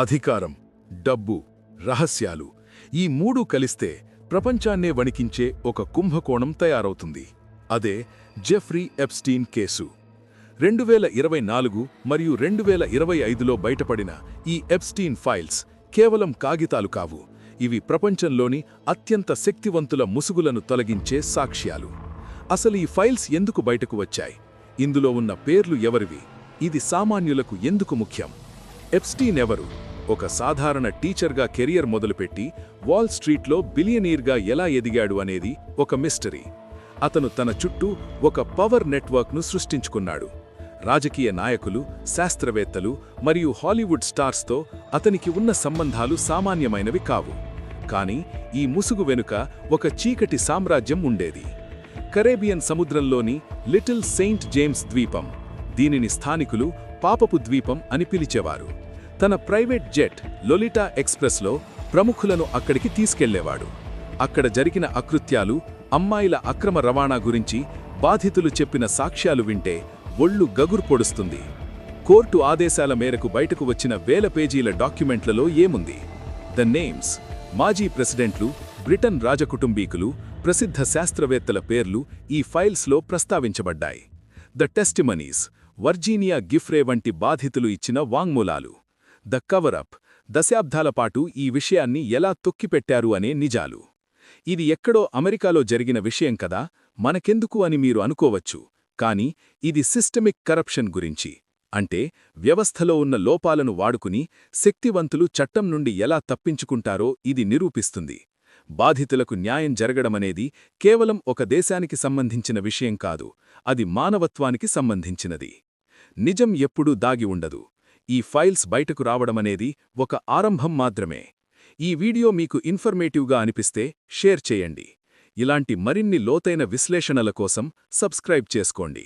అధికారం, డబ్బు, రహస్యాలు ఈ మూడూ కలిస్తే ప్రపంచాన్నే వణికించే ఒక కుంభకోణం తయారవుతుంది. అదే జెఫ్రీ ఎప్స్టీన్ కేసు. 2024 మరియు 2025లో బయటపడిన ఈ ఎప్స్టీన్ ఫైల్స్ కేవలం కాగితాలు కావు. ఇవి ప్రపంచంలోని అత్యంత శక్తివంతుల ముసుగులను తొలగించే సాక్ష్యాలు. అసలు ఈ ఫైల్స్ ఎందుకు బయటకు వచ్చాయి? ఇందులో ఉన్న పేర్లు ఎవరివి? ఇది సామాన్యులకు ఎందుకు ముఖ్యం? ఎప్స్టీన్ ఎవరు? ఒక సాధారణ టీచర్గా కెరియర్ మొదలుపెట్టి వాల్ స్ట్రీట్లో బిలియనీర్గా ఎలా ఎదిగాడు అనేది ఒక మిస్టరీ. అతను తన చుట్టూ ఒక పవర్ నెట్వర్క్ను సృష్టించుకున్నాడు. రాజకీయ నాయకులు, శాస్త్రవేత్తలు మరియు హాలీవుడ్ స్టార్స్తో అతనికి ఉన్న సంబంధాలు సామాన్యమైనవి కావు. కానీ ఈ ముసుగు వెనుక ఒక చీకటి సామ్రాజ్యం ఉండేది. కరేబియన్ సముద్రంలోని లిటిల్ సెయింట్ జేమ్స్ ద్వీపం. దీనిని స్థానికులు పాపపు ద్వీపం అని పిలిచేవారు. తన ప్రైవేట్ జెట్ లొలిటా ఎక్స్‌ప్రెస్లో ప్రముఖులను అక్కడికి తీసుకెళ్లేవాడు. అక్కడ జరిగిన అకృత్యాలు, అమ్మాయిల అక్రమ రవాణా గురించి బాధితులు చెప్పిన సాక్ష్యాలు వింటే ఒళ్ళు గగురు పొడుస్తుంది. కోర్టు ఆదేశాల మేరకు బయటకు వచ్చిన వేల పేజీల డాక్యుమెంట్లలో ఏముంది? The names. మాజీ ప్రెసిడెంట్లు, బ్రిటన్ రాజకుటుంబీకులు, ప్రసిద్ధ శాస్త్రవేత్తల పేర్లు ఈ ఫైల్స్లో ప్రస్తావించబడ్డాయి. The testimonies. వర్జీనియా గిఫ్రే వంటి బాధితులు ఇచ్చిన వాంగ్మూలాలు. The cover up. దశాబ్దాల పాటు ఈ విషయాన్ని ఎలా తొక్కిపెట్టారు అనే నిజాలు. ఇది ఎక్కడో అమెరికాలో జరిగిన విషయం కదా, మనకెందుకు అని మీరు అనుకోవచ్చు. కానీ ఇది సిస్టమిక్ కరప్షన్ గురించి. అంటే వ్యవస్థలో ఉన్న లోపాలను వాడుకుని శక్తివంతులు చట్టం నుండి ఎలా తప్పించుకుంటారో ఇది నిరూపిస్తుంది. బాధితులకు న్యాయం జరగడమనేది కేవలం ఒక దేశానికి సంబంధించిన విషయం కాదు, అది మానవత్వానికి సంబంధించినది. నిజం ఎప్పుడూ దాగి ఉండదు. ఈ ఫైల్స్ బయటకు రావడమనేది ఒక ఆరంభం మాత్రమే. ఈ వీడియో మీకు ఇన్ఫర్మేటివ్గా అనిపిస్తే షేర్ చేయండి. ఇలాంటి మరిన్ని లోతైన విశ్లేషణల కోసం సబ్స్క్రైబ్ చేసుకోండి.